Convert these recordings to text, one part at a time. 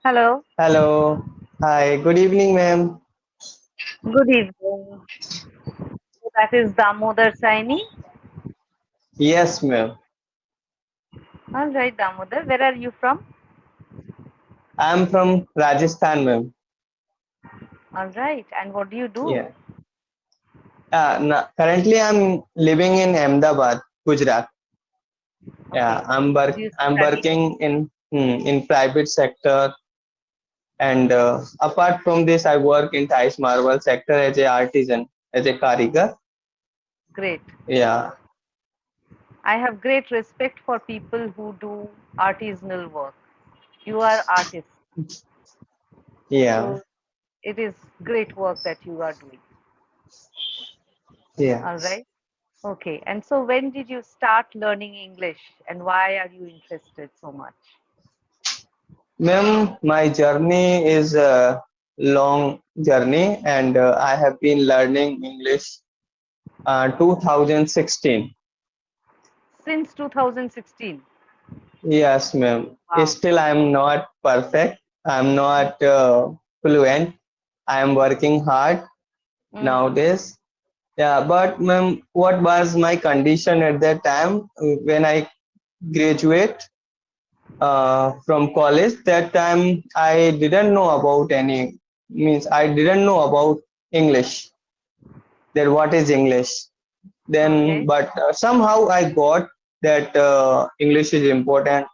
Hello. Hello. Hi. Good evening, ma'am. Good evening. So that is Damodar signing. Yes, ma'am. All right, Damodar. Where are you from? I'm from Rajasthan, ma'am. All right. And what do you do? Yeah. Currently, I'm living in Ahmedabad, Gujarat. Yeah, Okay. Do you I'm study? working in private sector, and apart from this, I work in Tiles Marble sector as a artisan, as a karigar. Great. Yeah, I have great respect for people who do artisanal work. You are artist. yeah, So it is great work that you are doing. yeah. All right. Okay. And so when did you start learning English and why are you interested so much? Ma'am, my journey is a long journey, and I have been learning English 2016. Since 2016. Yes, ma'am. Wow. Still, I'm not perfect. I'm not fluent. I am working hard Mm-hmm. nowadays. Yeah, but ma'am, what was my condition at that time when I graduate from college? That time I didn't know about any means I didn't know about English. That what is English? Then, Okay. but somehow I got that English is important.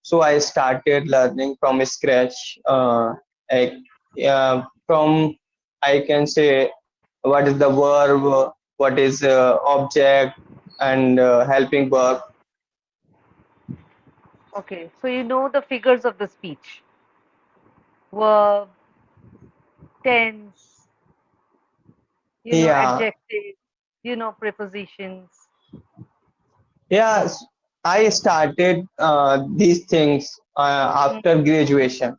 So I started learning from scratch. Like, from I can say what is the verb, what is object, and helping verb. Okay, so you know the figures of the speech, verb, tense, Yeah, adjectives, prepositions. yeah. I started these things Hmm, after graduation.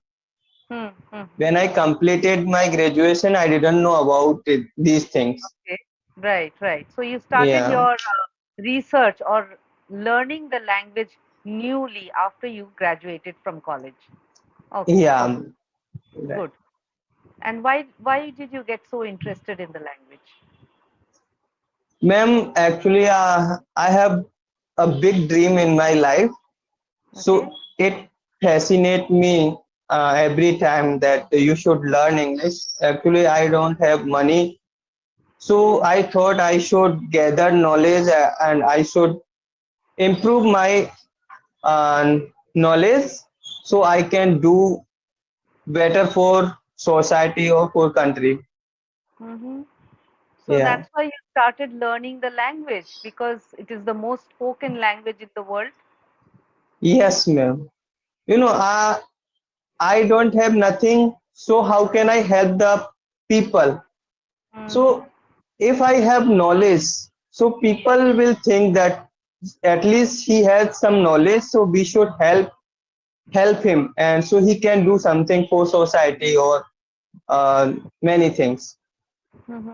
hmm. When I completed my graduation, I didn't know about these things. Okay, right, right. So you started Yeah, your research or learning the language newly after you graduated from college. Okay, yeah. okay, Right. good. And why did you get so interested in the language? Ma'am, actually, I have a big dream in my life. Okay, So it fascinates me every time that you should learn English. Actually, I don't have money. So I thought I should gather knowledge and I should improve my uh, knowledge so I can do better for society or for country. mm-hmm. So Yeah. that's why you started learning the language because it is the most spoken language in the world. Yes, ma'am. You know, I don't have nothing. So how can I help the people? Mm-hmm. So if I have knowledge, so people will think that at least he has some knowledge, so we should help him, and so he can do something for society or many things. Mm-hmm.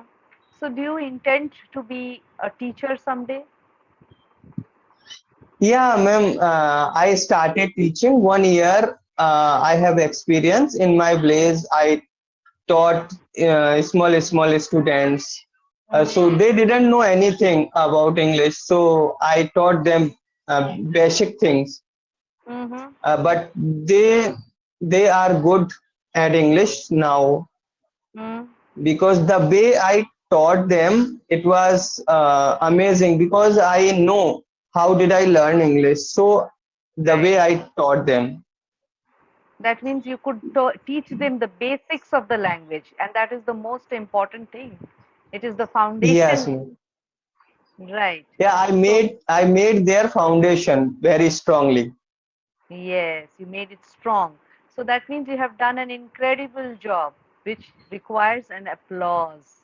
So do you intend to be a teacher someday? Yeah, ma'am. I started teaching 1 year. I have experience in my place. I taught small students. So Mm-hmm. they didn't know anything about English. So I taught them basic things. Mm-hmm. But they are good at English now Mm. because the way I taught them, it was amazing because I know how did I learn English. So the Right. way I taught them. That means you could teach them the basics of the language, and that is the most important thing. It is the Yes, foundation. ma'am. Right. Yeah, So, I made their foundation very strongly. yes, you made it strong. So that means you have done an incredible job, which requires an applause.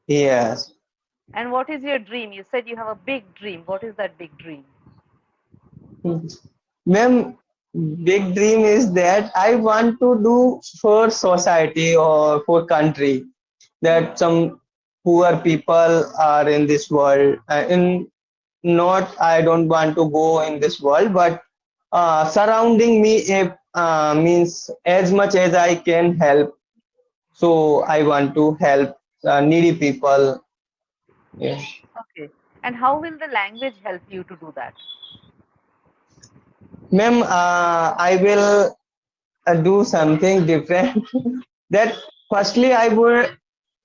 Yes. And what is your dream? You said you have a big dream. What is that big dream? Ma'am, big dream is that I want to do for society or for country Hmm. that some poor people are in this world. In not, I don't want to go in this world, but surrounding me, if means as much as I can help. So I want to help needy people. Yeah. Okay. And how will the language help you to do that? Ma'am, I will do something different. That firstly, I would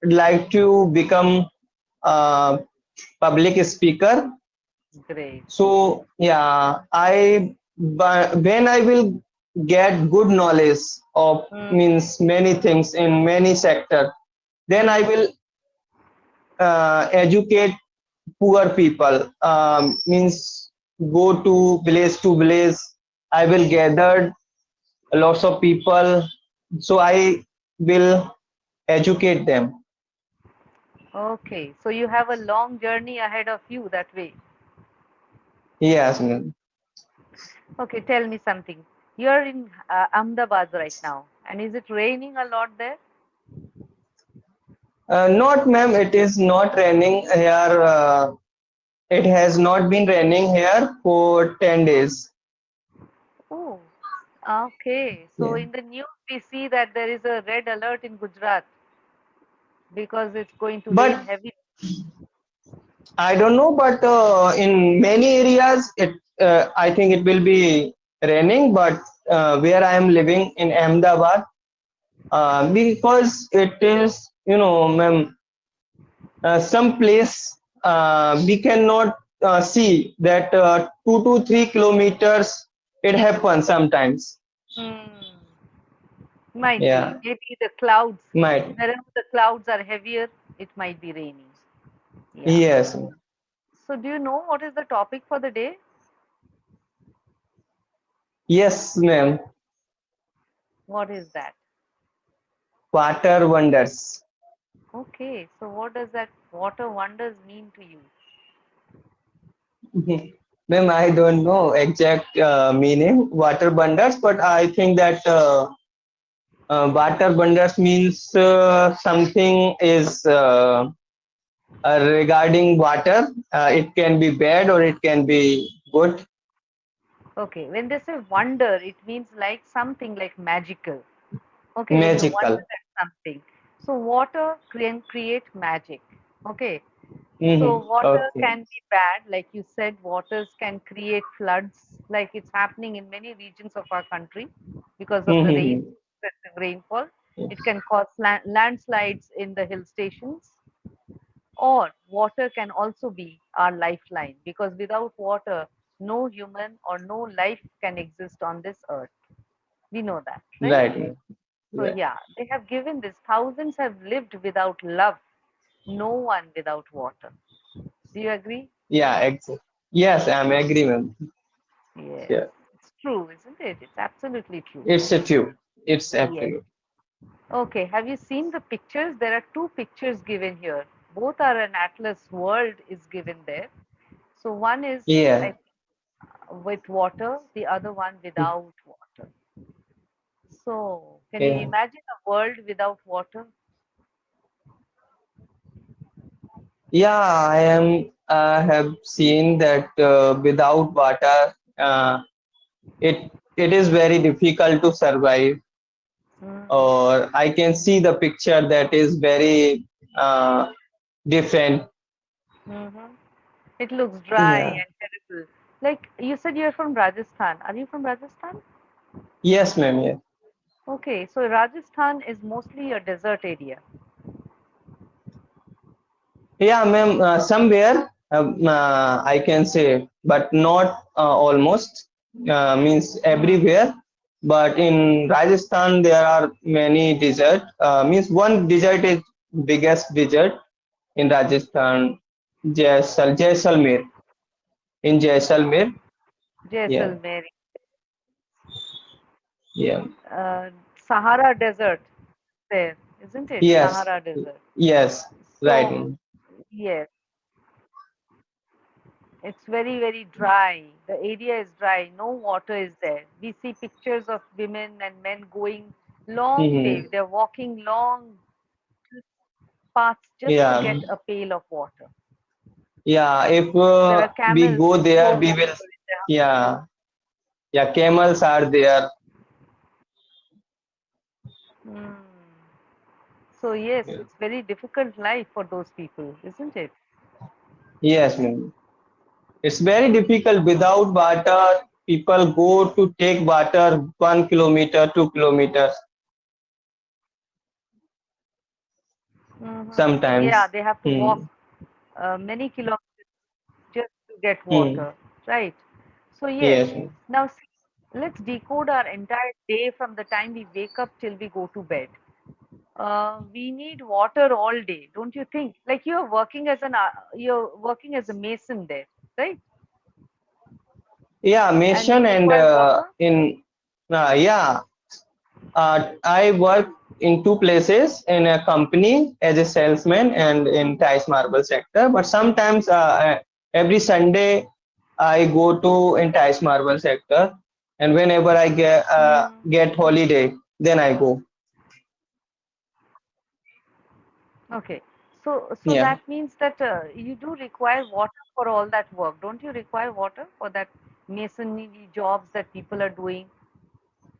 like to become a public speaker. Great. So yeah, when I will get good knowledge of Mm. means many things in many sector, then I Mm. will educate poor people. Means go to village. I will gather lots of people, so I will educate them. Okay. So you have a long journey ahead of you that way. Yes, ma'am. Okay. Tell me something. You're in Ahmedabad right now. And is it raining a lot there? Not, ma'am. It is not raining here. It has not been raining here for 10 days. Oh. Okay. So Yeah. in the news, we see that there is a red alert in Gujarat because it's going to rain But heavy. I don't know. But in many areas, I think it will be raining. But where I am living in Ahmedabad, because it is, ma'am, some place we cannot see that 2 to 3 kilometers it happens sometimes. Hmm. Might be. Yeah, Maybe the clouds, might. wherever the clouds are heavier, it might be raining. Yeah. Yes, So do you know what is the topic for the day? yes, ma'am. What is that? Water wonders. Okay. So what does that water wonders mean to you? Ma'am, I don't know exact meaning water wonders, but I think that water wonders means something is regarding water. It can be bad or it can be good, Okay. When they say wonder, it means like something like magical. Okay. When you magical. wonder at something. So water can create magic. Okay. So water Okay. can be bad, like you said, waters can create floods, like it's happening in many regions of our country because of the rain, Mm-hmm. excessive rainfall. It can cause landslides in the hill stations, or water can also be our lifeline because without water, no human or no life can exist on this earth. We know that, right? Right, ma'am. So, Right. yeah, they have given this. Thousands have lived without love, no one without water. Do you agree? Yeah, exactly. Yes, I'm agree, ma'am. Yes, Yeah, it's true, isn't it? It's absolutely true. it's a tube. It's Yes. absolute. Okay, have you seen the pictures? There are two pictures given here. Both are an atlas world is given there. So one is I Yeah. think, with water, the other one without water. So can you Yeah. imagine a world without water? Yeah, I am. Have seen that without water, it is very difficult to survive. Mm. Or I can see the picture that is very different. Hmm. It looks dry Yeah. and terrible. Like you said, you're from Rajasthan. Are you from Rajasthan? Yes, ma'am. Yeah. Okay, so Rajasthan is mostly a desert area. Yeah, ma'am. Somewhere I can say, but not almost. Means Mm. everywhere. But in Rajasthan, there are many desert. Means one desert is biggest desert in Rajasthan, Jaisalmer. In Jaisalmer, yeah, Jaisalmer, yeah, Sahara Desert there, isn't it? yes, Sahara Desert. yes, right, So, ma'am. yes, it's very, very dry. The area is dry. No water is there. We see pictures of women and men going long way. Mhm. They're walking long paths just to Yeah, get a pail of water. yeah. If There are we camels go who there, store we water will. in their Yeah, yeah. Camels are there. So yes, it's very difficult life for those people, isn't it? Yes, ma'am. It's very difficult without water. People go to take water 1 kilometer, 2 kilometers Yeah, sometimes. they have to walk Hmm. many kilometers just to get Hmm. water, right? So yes, Yes, ma'am. now see, let's decode our entire day from the time we wake up till we go to bed. We need water all day, don't you think? Like you're working as a mason there, right? Yeah, And you mission and require water. yeah, I work in two places in a company as a salesman and in Tice Marble sector. But sometimes every Sunday I go to in Tice Marble sector, and whenever I Hmm. get holiday, then I go. Okay. So Yeah. that means that you do require water for all that work. Don't you require water for that masonry jobs that people are doing?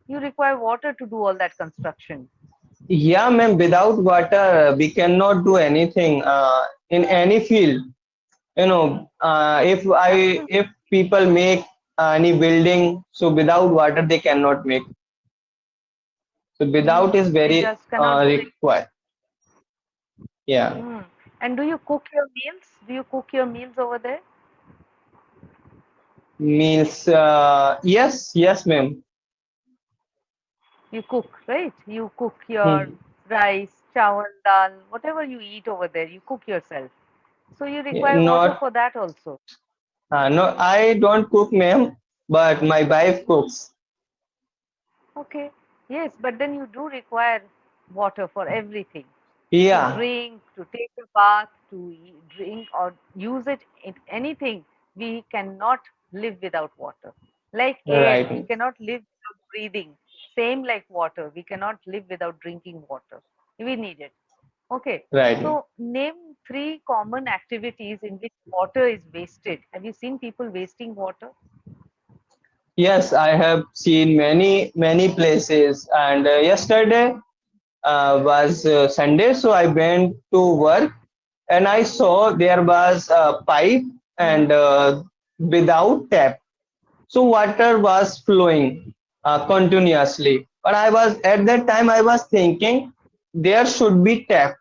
You require water to do all that construction. Yeah, ma'am. Without water, we cannot do anything in any field. You know, Absolutely. if people make any building, so without water they cannot make. So without is They very just cannot do it. required. Yeah. Mm. And do you cook your meals? Do you cook your meals over there? Means yes, yes, ma'am. You cook, right? You cook your Hmm. rice, chawal, dal, whatever you eat over there, you cook yourself. So you Yeah, require water not for that also. no, I don't cook, ma'am, but my wife cooks. Okay. Yes, but then you do require water for everything. To Yeah, drink, to take a bath, to drink or use it in anything. We cannot live without water. Like air, we right, cannot live without breathing. Same like water, we cannot live without drinking water. We need it. Okay. right. So name three common activities in which water is wasted. Have you seen people wasting water? Yes, I have seen many places, and yesterday was Sunday, so I went to work and I saw there was a pipe and Hmm. without tap. So water was flowing continuously. But I was at that time I was thinking there should be tap.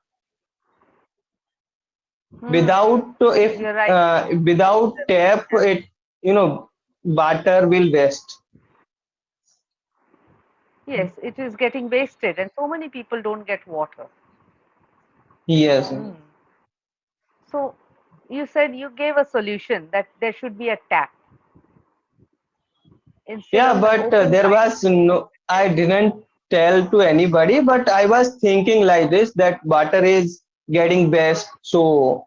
Hmm. Without if You're right. without tap, it you know water will waste. Yes, it is getting wasted, and so many people don't get water. Yes. Hmm. So you said you gave a solution that there should be a tap instead Yeah, of an but open there pipe. was no. I didn't tell to anybody, but I was thinking like this that water is getting best, so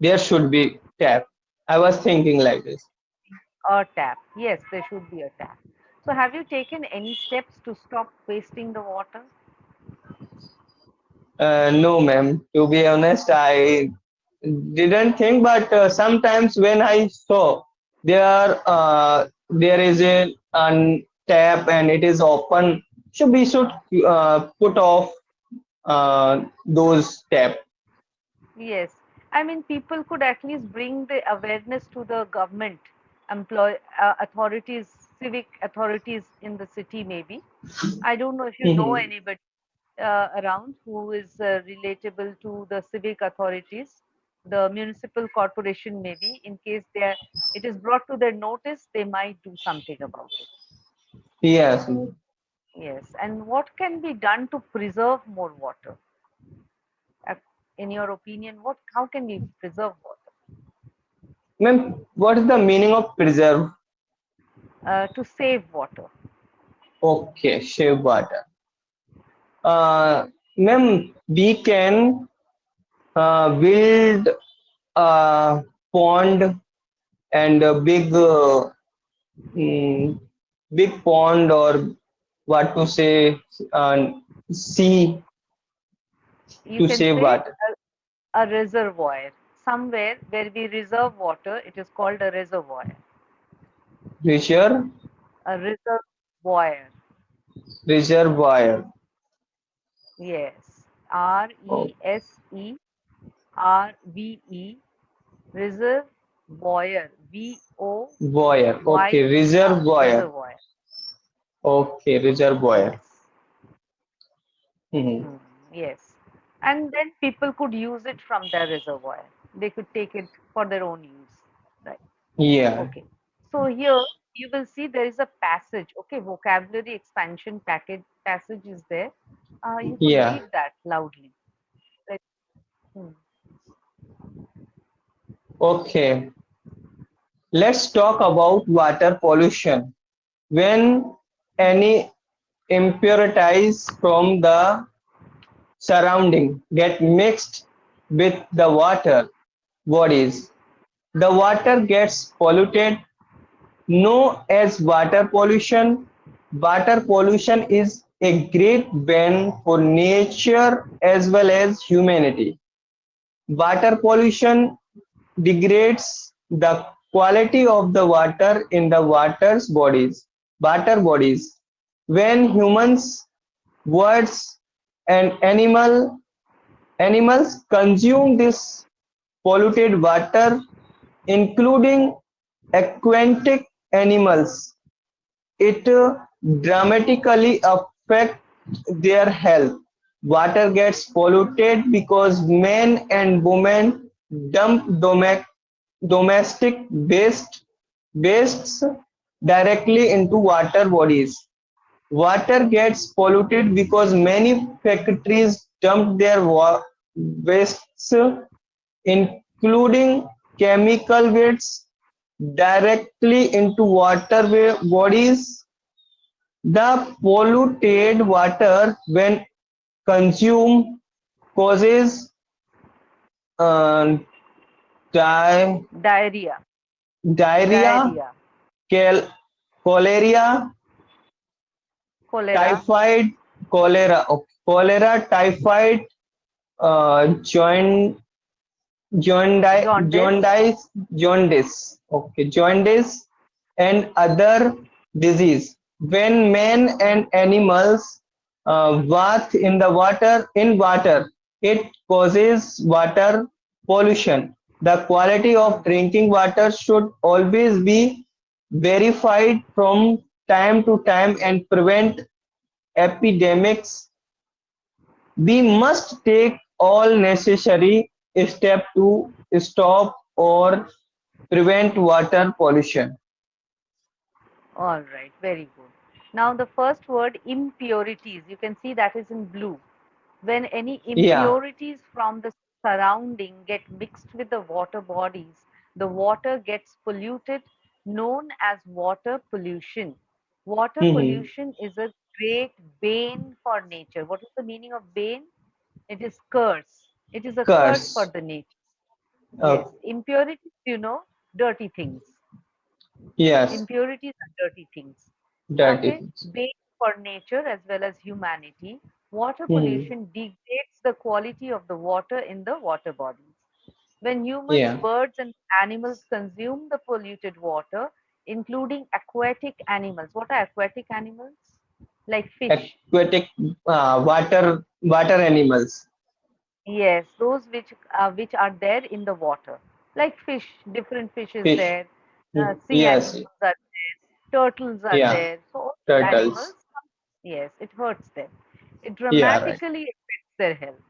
there should be tap. I was thinking like this. A tap. Yes, there should be a tap. So have you taken any steps to stop wasting the water? No, ma'am. To be honest, I didn't think, but sometimes when I saw there is a tap and it is open, so we should put off those tap. Yes. I mean, people could at least bring the awareness to the government, employ authorities, civic authorities in the city, maybe. I don't know if you know Mhm. anybody around who is relatable to the civic authorities, the municipal corporation, maybe, in case it is brought to their notice, they might do something about it. Yes, ma'am. Yes. And what can be done to preserve more water? Uh, In your opinion, how can we preserve water? Ma'am, what is the meaning of preserve? To save water. Okay, shave water. Ma'am, we can build a pond and a mm, big pond or what to say, sea You to can save say water. a reservoir. Somewhere where we reserve water, it is called a reservoir. Reserve, A reservoir. reservoir. Yes. Oh, Reserve, reservoir, Boyer. Okay, Voyer, reservoir. reservoir. Okay, reservoir. Yes. Hmm. Hmm, yes. And then people could use it from their reservoir. They could take it for their own use. Right. Yeah, Okay. So here you will see there is a passage. Okay, vocabulary expansion package passage is there. You could yeah. read that loudly. Right. Hmm. Okay, let's talk about water pollution. When any impurities from the surrounding get mixed with the water bodies, the water gets polluted, known as water pollution. Water pollution is a great ban for nature as well as humanity. Water pollution degrades the quality of the water in the water bodies. When humans, birds, and animals consume this polluted water, including aquatic animals, it dramatically affects their health. Water gets polluted because men and women dump domestic wastes directly into water bodies. Water gets polluted because many factories dump their wastes, including chemical wastes, directly into water bodies. The polluted water, when consumed, causes uh, di- Diarrhea. diarrhea, Diarrhea. cal- cholera, Cholera. typhoid, cholera, typhoid, joint Jaundice. jaundice, and other disease. When men and animals bath in water, it causes water pollution. The quality of drinking water should always be verified from time to time and prevent epidemics. We must take all necessary steps to stop or prevent water pollution. All right, very good. Now the first word impurities, you can see that is in blue. When any Yeah. impurities from the surrounding get mixed with the water bodies, the water gets polluted, known as water pollution. Water Hmm. pollution is a great bane for nature. What is the meaning of bane? It is curse. It is a curse for Curse. the nature. Uh, Yes, impurities, dirty things. yes. Impurities are dirty things. Dirty Okay, things. bane for nature as well as humanity. Water Hmm. pollution degrades the quality of the water in the water bodies. When humans, Yeah. birds, and animals consume the polluted water, including aquatic animals. What are aquatic animals? Like fish. Aquatic water animals. Yes, those which are there in the water, like fish. Different fish is Fish. there. Sea Yes. animals are there. Turtles are Yeah. there. So all these Turtles. animals, yes, it hurts them. It Yeah. Right. dramatically affects their health.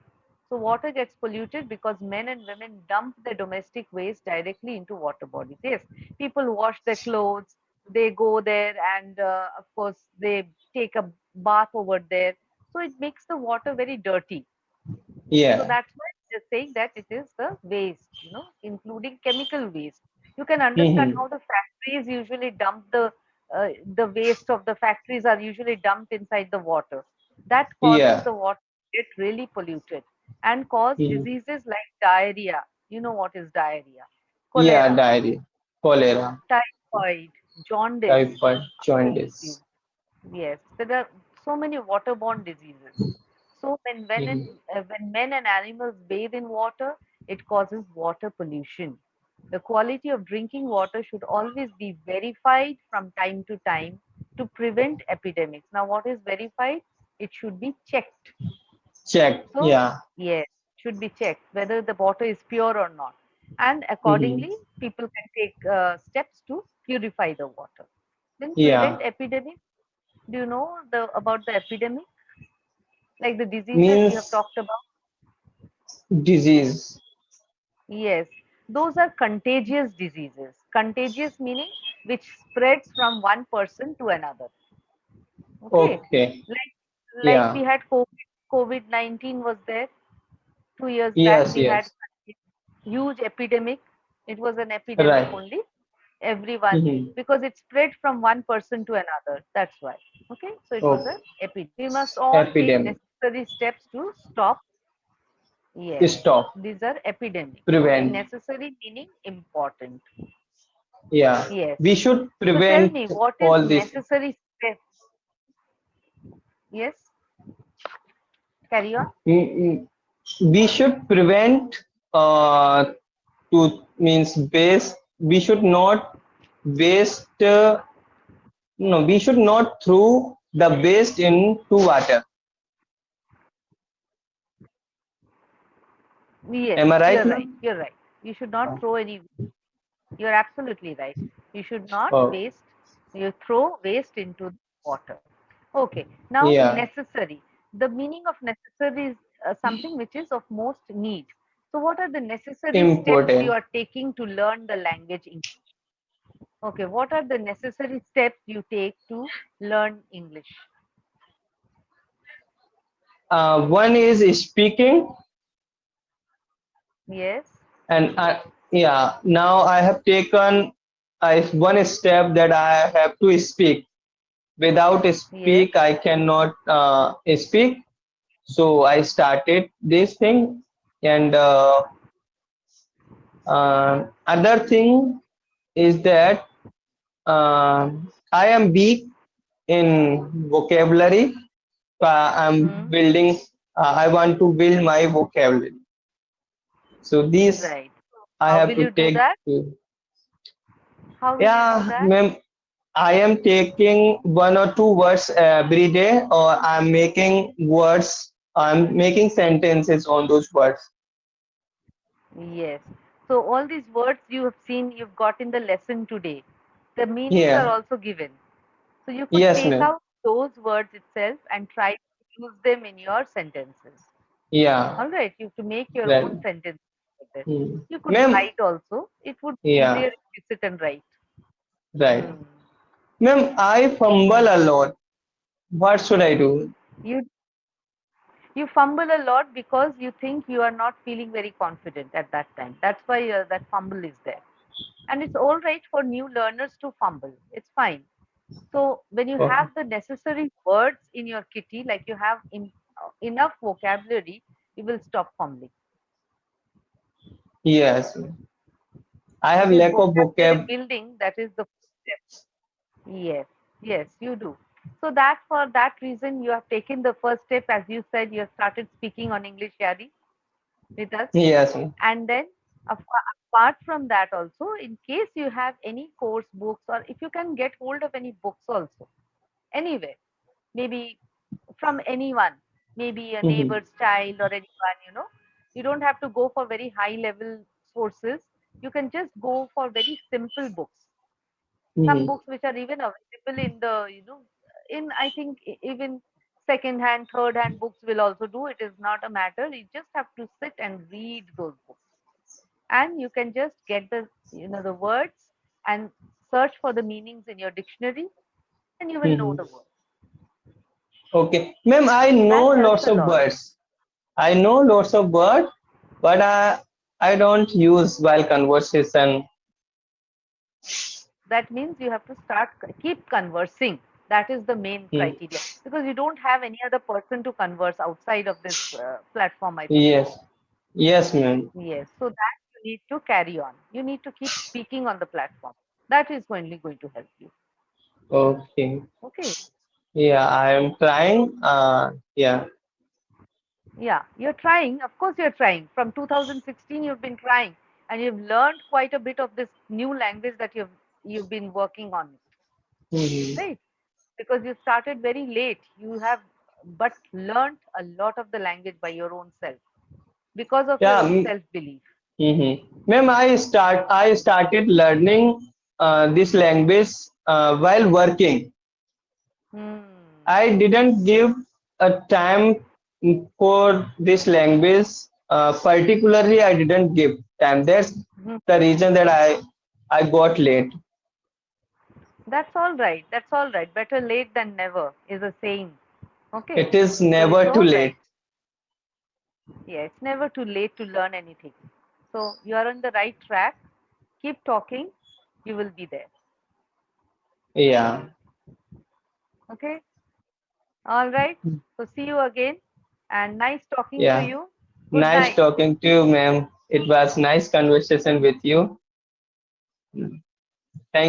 So water gets polluted because men and women dump their domestic waste directly into water bodies. Yes, people wash their clothes. They go there, and of course they take a bath over there. So it makes the water very dirty. So Yeah. that's why they're saying that it is the waste, including chemical waste. You can understand Hmm. how the factories usually dump the waste of the factories are usually dumped inside the water. That causes Yeah. the water to get really polluted and cause Hmm. diseases like diarrhea. You know what is diarrhea? Yeah. Cholera, Diarrhea. Cholera. typhoid, jaundice, Typhoid. Jaundice. disease. Yes, there are so many waterborne diseases. So Hmm. when men and animals bathe in water, it causes water pollution. The quality of drinking water should always be verified from time to time to prevent epidemics. Now, what is verified? It should be checked. check. So, Yeah. yes, should be checked whether the water is pure or not. And Mm-hmm. accordingly, people can take steps to purify the water. Then prevent Yeah. epidemic. Do you know about the epidemic, like the diseases you have Means talked about? disease. Yes, those are contagious diseases. Contagious meaning which spreads from one person to another. Okay, Okay. like we Yeah. had COVID-19 was there 2 years back. Yes, We had yes. huge epidemic. It was an epidemic Right. only. Everyone, Mm-hmm. because it spread from one person to another. That's why. Okay, so it was Oh, an epidemic. We must all take epidemic. necessary steps to stop. Yes, Stop. these are epidemic. Okay, Prevent. necessary meaning important. Yeah. Yes. We should So tell prevent me, what is all this. necessary step? Yes, carry on. Mm, mm. We should prevent to means waste. We should not waste. No, we should not throw the waste into water. Yes, Am I right you're now? right. You're right. You should not throw any. You're absolutely right. You should not Oh, waste. You throw waste into the water. Okay. Now yeah. necessary. The meaning of necessary is something which is of most need. So what are the necessary steps you Important. are taking to learn the language English? Okay. What are the necessary steps you take to learn English? One is speaking, Yes. and yeah. Now I have taken one step that I have to speak. Without Yes. speak, I cannot speak. So I started this thing, and other thing is that I am weak in vocabulary. I'm Hmm. building. I want to build my vocabulary. So these Right. I How have will to you do take. that? How will you do Yeah, that? ma'am. I am taking 1 or 2 words every day, or I'm making words. I'm making sentences on those words. Yes. So all these words you have seen, you've got in the lesson today. The meanings are Yeah. also given. So you could Yes, take ma'am. out those words itself and try to use them in your sentences. Yeah. All right. You have to make your own Right. sentence with it. Hmm. You could Ma'am. write also. It would be easier Yeah. if you sit and write. Right. Hmm. Ma'am, I fumble a lot. What should I do? You you fumble a lot because you think you are not feeling very confident at that time. That's why that fumble is there. And it's all right for new learners to fumble. It's fine. So when you Oh, have the necessary words in your kitty, like you have enough vocabulary, you will stop fumbling. yes, ma'am. I have It is lack of vocabulary vocab. building that is the first step. Yes, yes, you do. So that for that reason, you have taken the first step, as you said, you have started speaking on English Yari with us. Yes, ma'am. And then apart from that also, in case you have any course books or if you can get hold of any books also, anywhere, maybe from anyone, maybe a Mm-hmm. neighbor's child or anyone, you don't have to go for very high level sources. You can just go for very simple books. Some Mm-hmm. books which are even available in the, in I think even second hand, third hand books will also do. It is not a matter. You just have to sit and read those books. And you can just get the words and search for the meanings in your dictionary and you will know Mm-hmm. the word. Okay. Ma'am, I So know that helps lots a of lot. words. I know lots of words, but I don't use while conversation. That means you have to keep conversing. That is the main Hmm. criteria because you don't have any other person to converse outside of this platform, I suppose. Yes. Yes, ma'am. Yes. So that you need to carry on. You need to keep speaking on the platform. That is only going to help you. Okay. Okay. Yeah, I am trying. Yeah. Yeah. You're trying. Of course, you're trying. From 2016, you've been trying and you've learned quite a bit of this new language that you've been working on it, Hmm. right? Because you started very late. You have but learned a lot of the language by your own self because of your Yeah. own self belief. Ma'am, I started learning this language while working. Hmm. I didn't give a time for this language. Particularly, I didn't give time. That's Hmm. the reason that I got late. That's all right. That's all right. Better late than never is a saying. Okay. It is So it's never too all right. late. Yeah, it's never too late to learn anything. So you are on the right track. Keep talking. You will be there. Yeah. Okay. All right. So see you again. And nice talking to Yeah. you. Good Nice night. talking to you, ma'am. It was nice conversation with you.